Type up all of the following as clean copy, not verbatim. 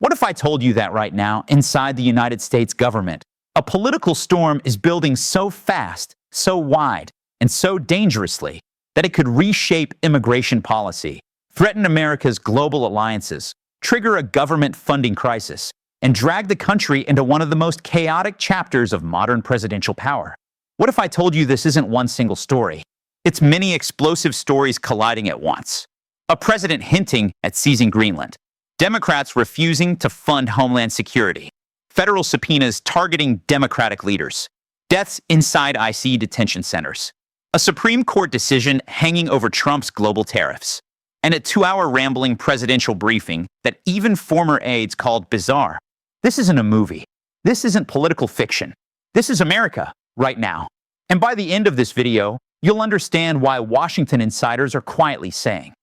What if I told you that right now, inside the United States government, a political storm is building so fast, so wide, and so dangerously that it could reshape immigration policy, threaten America's global alliances, trigger a government funding crisis, and drag the country into one of the most chaotic chapters of modern presidential power? What if I told you this isn't one single story? It's many explosive stories colliding at once. A president hinting at seizing Greenland. Democrats refusing to fund Homeland Security. Federal subpoenas targeting Democratic leaders. Deaths inside IC detention centers. A Supreme Court decision hanging over Trump's global tariffs. And a 2-hour rambling presidential briefing that even former aides called bizarre. This isn't a movie. This isn't political fiction. This is America, right now. And by the end of this video, you'll understand why Washington insiders are quietly saying,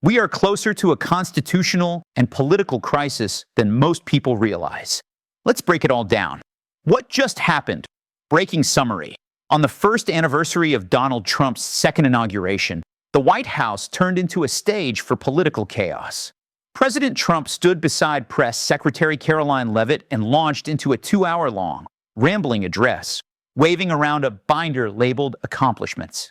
we are closer to a constitutional and political crisis than most people realize. Let's break it all down. What just happened? Breaking summary. On the first anniversary of Donald Trump's second inauguration, the White House turned into a stage for political chaos. President Trump stood beside Press Secretary Caroline Leavitt and launched into a 2-hour-long, rambling address, waving around a binder labeled accomplishments.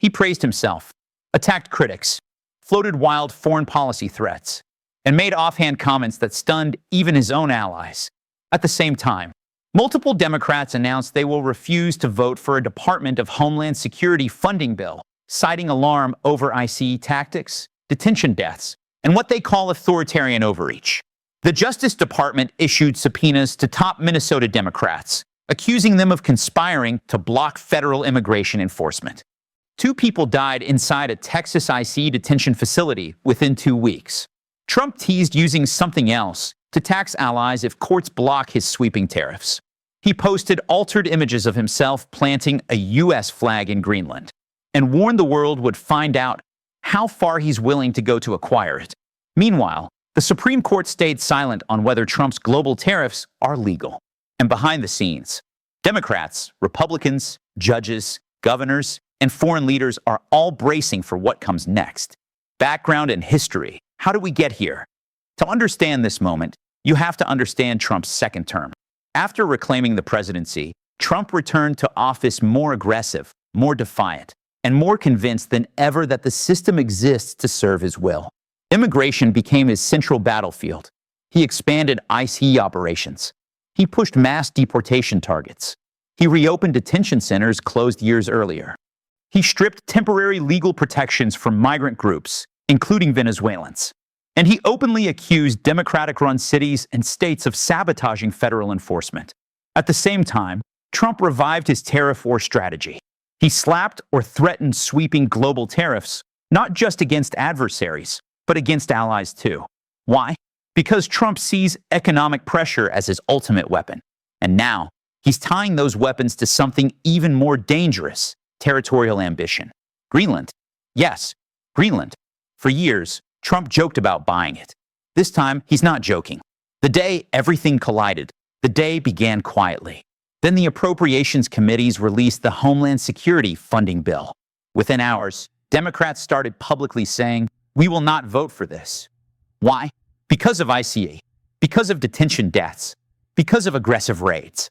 He praised himself, attacked critics, floated wild foreign policy threats, and made offhand comments that stunned even his own allies. At the same time, multiple Democrats announced they will refuse to vote for a Department of Homeland Security funding bill, citing alarm over ICE tactics, detention deaths, and what they call authoritarian overreach. The Justice Department issued subpoenas to top Minnesota Democrats, accusing them of conspiring to block federal immigration enforcement. 2 people died inside a Texas IC detention facility within 2 weeks. Trump teased using something else to tax allies if courts block his sweeping tariffs. He posted altered images of himself planting a U.S. flag in Greenland and warned the world would find out how far he's willing to go to acquire it. Meanwhile, the Supreme Court stayed silent on whether Trump's global tariffs are legal. And behind the scenes, Democrats, Republicans, judges, governors, and foreign leaders are all bracing for what comes next. Background and history. How did we get here? To understand this moment, you have to understand Trump's second term. After reclaiming the presidency, Trump returned to office more aggressive, more defiant, and more convinced than ever that the system exists to serve his will. Immigration became his central battlefield. He expanded ICE operations. He pushed mass deportation targets. He reopened detention centers closed years earlier. He stripped temporary legal protections from migrant groups, including Venezuelans. And he openly accused Democratic-run cities and states of sabotaging federal enforcement. At the same time, Trump revived his tariff war strategy. He slapped or threatened sweeping global tariffs, not just against adversaries, but against allies too. Why? Because Trump sees economic pressure as his ultimate weapon. And now, he's tying those weapons to something even more dangerous: territorial ambition. Greenland. Yes, Greenland. For years, Trump joked about buying it. This time, he's not joking. The day everything collided, the day began quietly. Then the Appropriations Committees released the Homeland Security funding bill. Within hours, Democrats started publicly saying, "We will not vote for this." Why? Because of ICE, because of detention deaths, because of aggressive raids,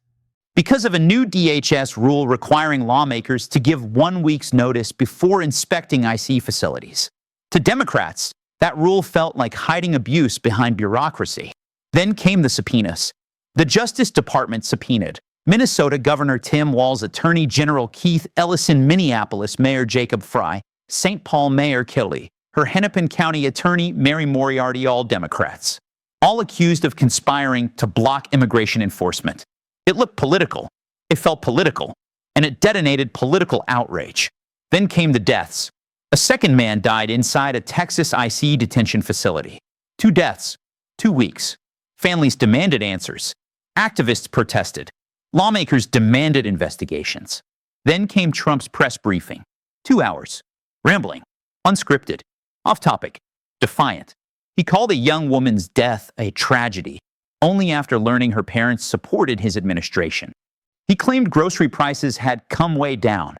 because of a new DHS rule requiring lawmakers to give 1 week's notice before inspecting ICE facilities. To Democrats, that rule felt like hiding abuse behind bureaucracy. Then came the subpoenas. The Justice Department subpoenaed Minnesota Governor Tim Walz's Attorney General Keith Ellison, Minneapolis Mayor Jacob Frey, St. Paul Mayor Kelly, her Hennepin County Attorney Mary Moriarty, all Democrats, all accused of conspiring to block immigration enforcement. It looked political, it felt political, and it detonated political outrage. Then came the deaths. A second man died inside a Texas IC detention facility. 2 deaths, 2 weeks. Families demanded answers. Activists protested. Lawmakers demanded investigations. Then came Trump's press briefing. 2 hours. Rambling. Unscripted. Off topic. Defiant. He called a young woman's death a tragedy, only after learning her parents supported his administration. He claimed grocery prices had come way down,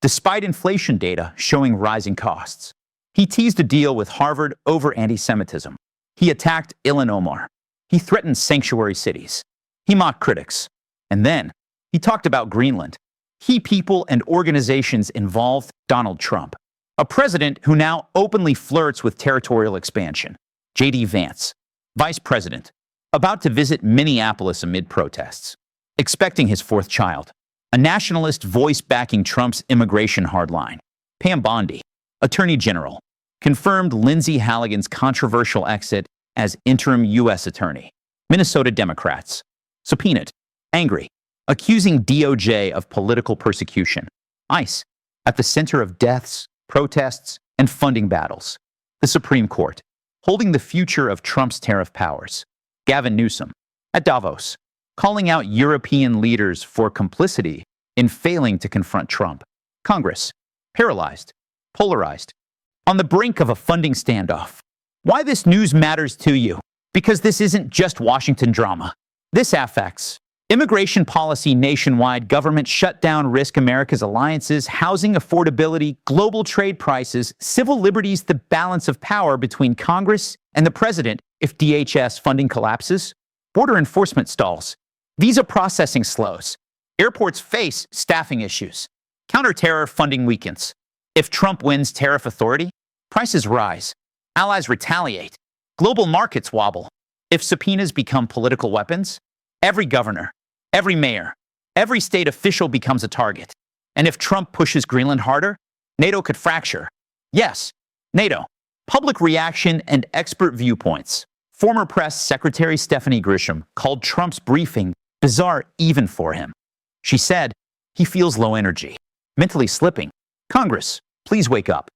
despite inflation data showing rising costs. He teased a deal with Harvard over anti-Semitism. He attacked Ilhan Omar. He threatened sanctuary cities. He mocked critics. And then he talked about Greenland. Key people and organizations involved: Donald Trump, a president who now openly flirts with territorial expansion; J.D. Vance, vice president, about to visit Minneapolis amid protests, expecting his fourth child; a nationalist voice backing Trump's immigration hardline; Pam Bondi, attorney general, confirmed Lindsey Halligan's controversial exit as interim U.S. attorney; Minnesota Democrats, subpoenaed, angry, accusing DOJ of political persecution; ICE, at the center of deaths, protests, and funding battles; the Supreme Court, holding the future of Trump's tariff powers; Gavin Newsom, at Davos, calling out European leaders for complicity in failing to confront Trump; Congress, paralyzed, polarized, on the brink of a funding standoff. Why this news matters to you? Because this isn't just Washington drama. This affects immigration policy nationwide, government shutdown risk America's alliances, housing affordability, global trade prices, civil liberties, the balance of power between Congress and the president if DHS funding collapses, border enforcement stalls, visa processing slows, airports face staffing issues, counterterror funding weakens. If Trump wins tariff authority, prices rise, allies retaliate, global markets wobble. If subpoenas become political weapons, every governor, every mayor, every state official becomes a target. And if Trump pushes Greenland harder, NATO could fracture. Yes, NATO. Public reaction and expert viewpoints. Former press secretary Stephanie Grisham called Trump's briefing bizarre even for him. She said, he feels low energy, mentally slipping. Congress, please wake up.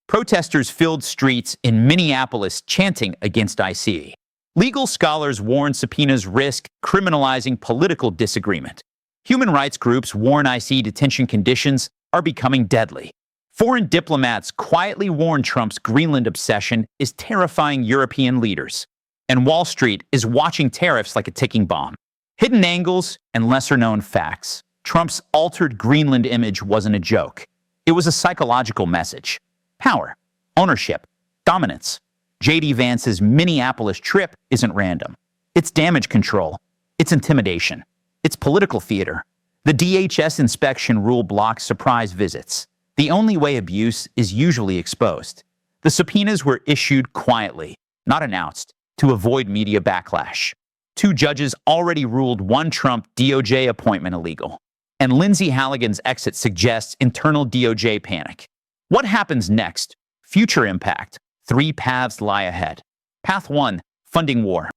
Protesters filled streets in Minneapolis chanting against ICE. Legal scholars warn subpoenas risk criminalizing political disagreement. Human rights groups warn ICE detention conditions are becoming deadly. Foreign diplomats quietly warn Trump's Greenland obsession is terrifying European leaders. And Wall Street is watching tariffs like a ticking bomb. Hidden angles and lesser-known facts. Trump's altered Greenland image wasn't a joke. It was a psychological message. Power, ownership, dominance. J.D. Vance's Minneapolis trip isn't random. It's damage control. It's intimidation. It's political theater. The DHS inspection rule blocks surprise visits. The only way abuse is usually exposed. The subpoenas were issued quietly, not announced, to avoid media backlash. 2 judges already ruled one Trump DOJ appointment illegal. And Lindsey Halligan's exit suggests internal DOJ panic. What happens next? Future impact. 3 paths lie ahead. Path 1, funding war.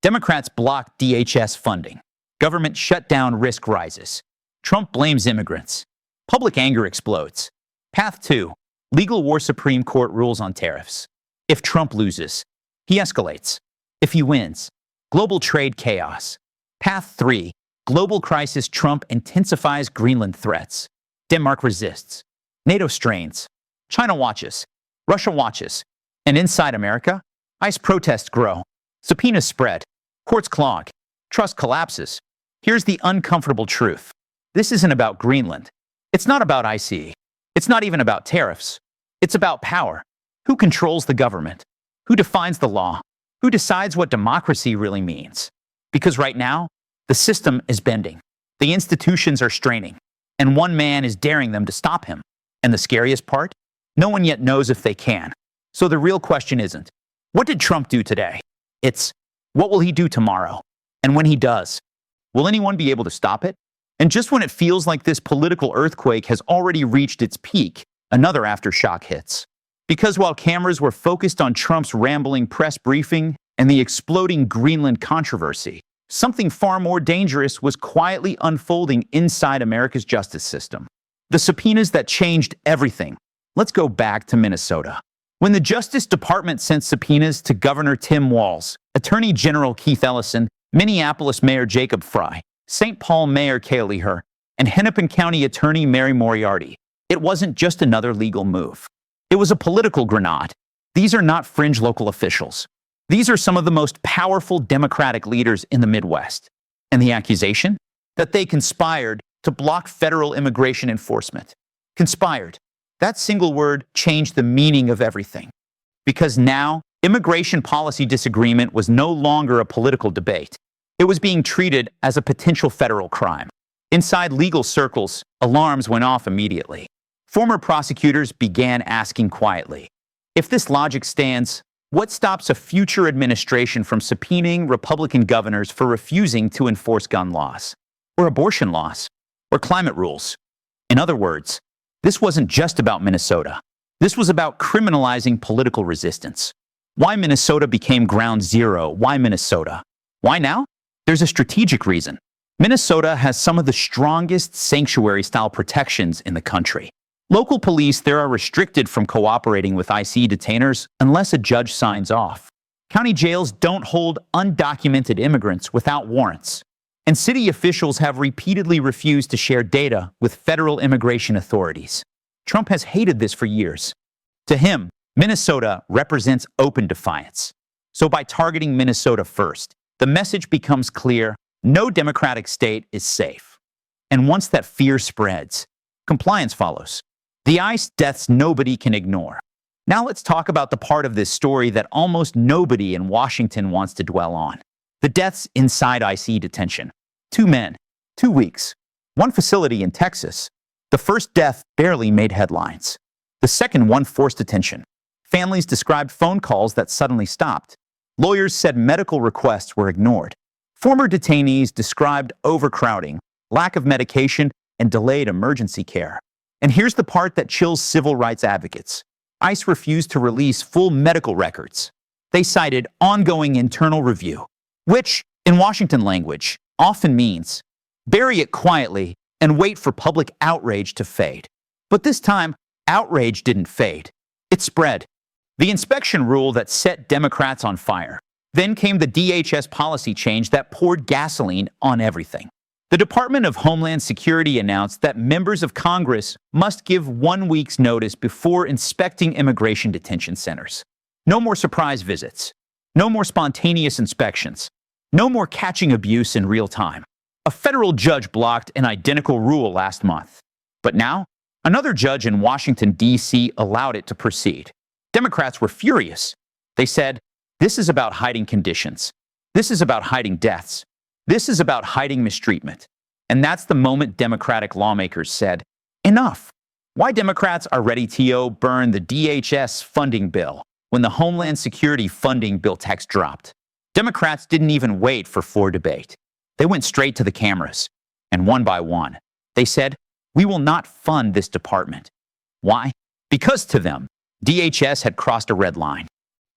Democrats block DHS funding. Government shutdown risk rises. Trump blames immigrants. Public anger explodes. Path 2, legal war. Supreme Court rules on tariffs. If Trump loses, he escalates. If he wins, global trade chaos. Path 3, global crisis. Trump intensifies Greenland threats. Denmark resists. NATO strains. China watches. Russia watches. And inside America, ICE protests grow. Subpoenas spread. Courts clog. Trust collapses. Here's the uncomfortable truth. This isn't about Greenland. It's not about ICE. It's not even about tariffs. It's about power. Who controls the government? Who defines the law? Who decides what democracy really means? Because right now, the system is bending. The institutions are straining. And one man is daring them to stop him. And the scariest part? No one yet knows if they can. So the real question isn't, what did Trump do today? It's, what will he do tomorrow? And when he does, will anyone be able to stop it? And just when it feels like this political earthquake has already reached its peak, another aftershock hits. Because while cameras were focused on Trump's rambling press briefing and the exploding Greenland controversy, something far more dangerous was quietly unfolding inside America's justice system. The subpoenas that changed everything. Let's go back to Minnesota. When the Justice Department sent subpoenas to Governor Tim Walz, Attorney General Keith Ellison, Minneapolis Mayor Jacob Frey, St. Paul Mayor Kaylee Herr, and Hennepin County Attorney Mary Moriarty, it wasn't just another legal move. It was a political grenade. These are not fringe local officials. These are some of the most powerful Democratic leaders in the Midwest. And the accusation? That they conspired to block federal immigration enforcement. Conspired. That single word changed the meaning of everything. Because now, Immigration policy disagreement was no longer a political debate. It was being treated as a potential federal crime. Inside legal circles, alarms went off immediately. Former prosecutors began asking quietly, if this logic stands, what stops a future administration from subpoenaing Republican governors for refusing to enforce gun laws, or abortion laws, or climate rules? In other words, this wasn't just about Minnesota. This was about criminalizing political resistance. Why Minnesota became ground zero? Why Minnesota? Why now? There's a strategic reason. Minnesota has some of the strongest sanctuary-style protections in the country. Local police there are restricted from cooperating with ICE detainers unless a judge signs off. County jails don't hold undocumented immigrants without warrants. And city officials have repeatedly refused to share data with federal immigration authorities. Trump has hated this for years. To him, Minnesota represents open defiance. So by targeting Minnesota first, the message becomes clear: no democratic state is safe. And once that fear spreads, compliance follows. The ICE deaths nobody can ignore. Now let's talk about the part of this story that almost nobody in Washington wants to dwell on. The deaths inside ICE detention. 2 men, 2 weeks, 1 facility in Texas. The first death barely made headlines. The second one forced attention. Families described phone calls that suddenly stopped. Lawyers said medical requests were ignored. Former detainees described overcrowding, lack of medication, and delayed emergency care. And here's the part that chills civil rights advocates. ICE refused to release full medical records. They cited ongoing internal review, which, in Washington language, often means bury it quietly and wait for public outrage to fade. But this time, outrage didn't fade. It spread. The inspection rule that set Democrats on fire. Then came the DHS policy change that poured gasoline on everything. The Department of Homeland Security announced that members of Congress must give 1 week's notice before inspecting immigration detention centers. No more surprise visits. No more spontaneous inspections. No more catching abuse in real time. A federal judge blocked an identical rule last month. But now, another judge in Washington, D.C. allowed it to proceed. Democrats were furious. They said, this is about hiding conditions. This is about hiding deaths. This is about hiding mistreatment. And that's the moment Democratic lawmakers said, enough. Why Democrats are ready to burn the DHS funding bill when the Homeland Security funding bill text dropped. Democrats didn't even wait for floor debate. They went straight to the cameras. And one by one, they said, we will not fund this department. Why? Because to them, DHS had crossed a red line.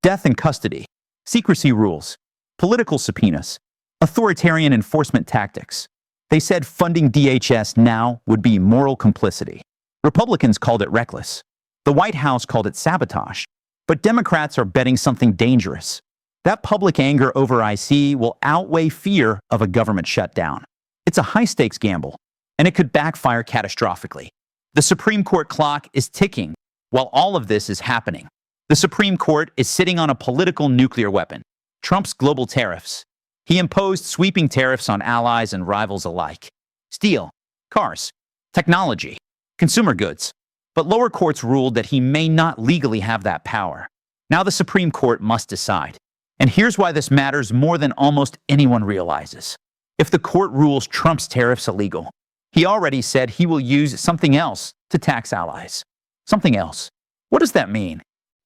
Death in custody, secrecy rules, political subpoenas, authoritarian enforcement tactics. They said funding DHS now would be moral complicity. Republicans called it reckless. The White House called it sabotage. But Democrats are betting something dangerous. That public anger over IC will outweigh fear of a government shutdown. It's a high-stakes gamble, and it could backfire catastrophically. The Supreme Court clock is ticking while all of this is happening. The Supreme Court is sitting on a political nuclear weapon, Trump's global tariffs. He imposed sweeping tariffs on allies and rivals alike. Steel, cars, technology, consumer goods. But lower courts ruled that he may not legally have that power. Now the Supreme Court must decide. And here's why this matters more than almost anyone realizes. If the court rules Trump's tariffs illegal, he already said he will use something else to tax allies. Something else. What does that mean?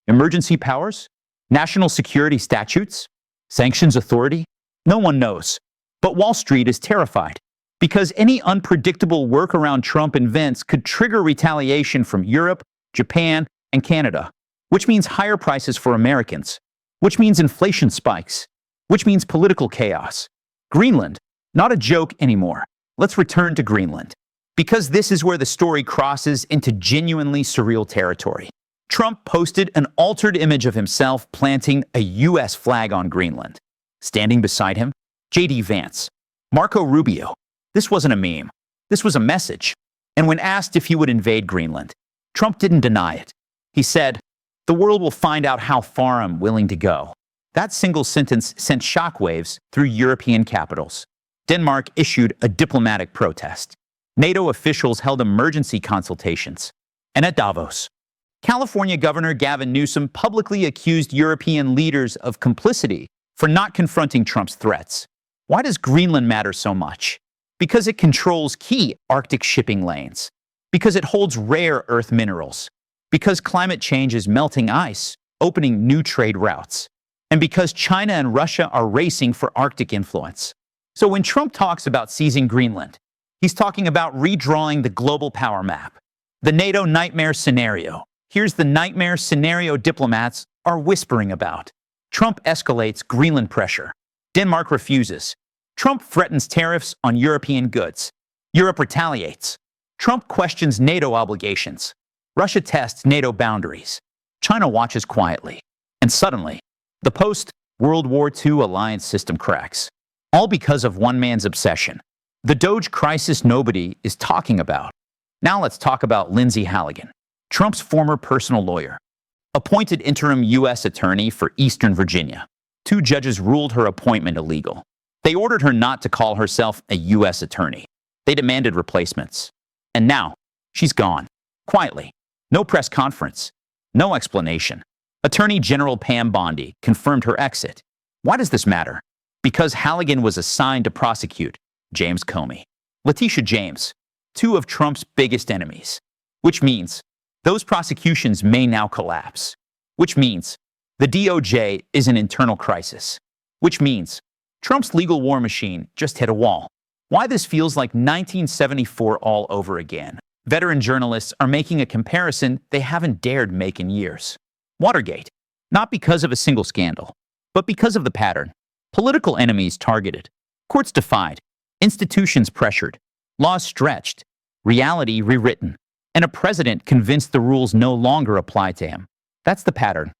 Emergency powers? National security statutes? Sanctions authority? No one knows. But Wall Street is terrified because any unpredictable workaround Trump invents could trigger retaliation from Europe, Japan, and Canada, which means higher prices for Americans, which means inflation spikes, which means political chaos. Greenland, not a joke anymore. Let's return to Greenland, because this is where the story crosses into genuinely surreal territory. Trump posted an altered image of himself planting a U.S. flag on Greenland. Standing beside him, J.D. Vance, Marco Rubio. This wasn't a meme. This was a message. And when asked if he would invade Greenland, Trump didn't deny it. He said, "The world will find out how far I'm willing to go." That single sentence sent shockwaves through European capitals. Denmark issued a diplomatic protest. NATO officials held emergency consultations. And at Davos, California Governor Gavin Newsom publicly accused European leaders of complicity for not confronting Trump's threats. Why does Greenland matter so much? Because it controls key Arctic shipping lanes. Because it holds rare earth minerals. Because climate change is melting ice, opening new trade routes. And because China and Russia are racing for Arctic influence. So when Trump talks about seizing Greenland, he's talking about redrawing the global power map. The NATO nightmare scenario. Here's the nightmare scenario diplomats are whispering about. Trump escalates Greenland pressure. Denmark refuses. Trump threatens tariffs on European goods. Europe retaliates. Trump questions NATO obligations. Russia tests NATO boundaries. China watches quietly. And suddenly, the post-World War II alliance system cracks. All because of one man's obsession. The Doge crisis nobody is talking about. Now let's talk about Lindsay Halligan, Trump's former personal lawyer. Appointed interim U.S. attorney for Eastern Virginia. 2 judges ruled her appointment illegal. They ordered her not to call herself a U.S. attorney. They demanded replacements. And now, she's gone. Quietly. No press conference. No explanation. Attorney General Pam Bondi confirmed her exit. Why does this matter? Because Halligan was assigned to prosecute James Comey, Letitia James, 2 of Trump's biggest enemies. Which means those prosecutions may now collapse. Which means the DOJ is an internal crisis. Which means Trump's legal war machine just hit a wall. Why this feels like 1974 all over again. Veteran journalists are making a comparison they haven't dared make in years. Watergate. Not because of a single scandal, but because of the pattern. Political enemies targeted. Courts defied. Institutions pressured. Laws stretched. Reality rewritten. And a president convinced the rules no longer apply to him. That's the pattern.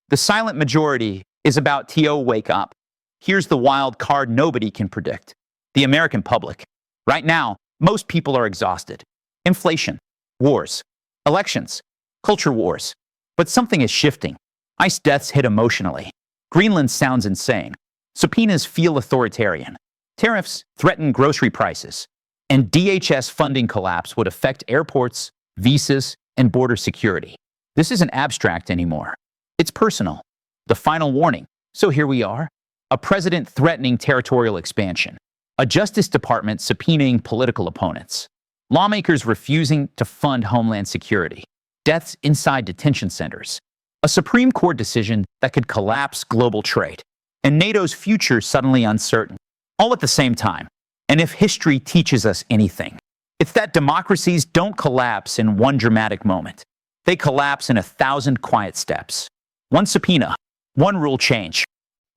The silent majority is about to wake up. Here's the wild card nobody can predict. The American public. Right now, most people are exhausted. Inflation, wars, elections, culture wars. But something is shifting. ICE deaths hit emotionally. Greenland sounds insane. Subpoenas feel authoritarian. Tariffs threaten grocery prices. And DHS funding collapse would affect airports, visas, and border security. This isn't abstract anymore. It's personal. The final warning. So here we are. A president threatening territorial expansion. A Justice Department subpoenaing political opponents. Lawmakers refusing to fund Homeland Security. Deaths inside detention centers. A Supreme Court decision that could collapse global trade. And NATO's future suddenly uncertain. All at the same time. And if history teaches us anything, it's that democracies don't collapse in one dramatic moment. They collapse in 1,000 quiet steps. One subpoena, one rule change,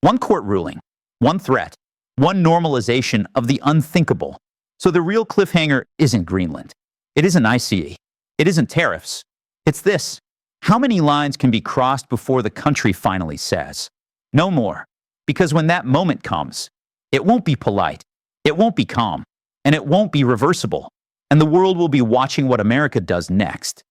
one court ruling, one threat, one normalization of the unthinkable. So the real cliffhanger isn't Greenland. It isn't ICE. It isn't tariffs. It's this. How many lines can be crossed before the country finally says, no more? Because when that moment comes, it won't be polite, it won't be calm, and it won't be reversible. And the world will be watching what America does next.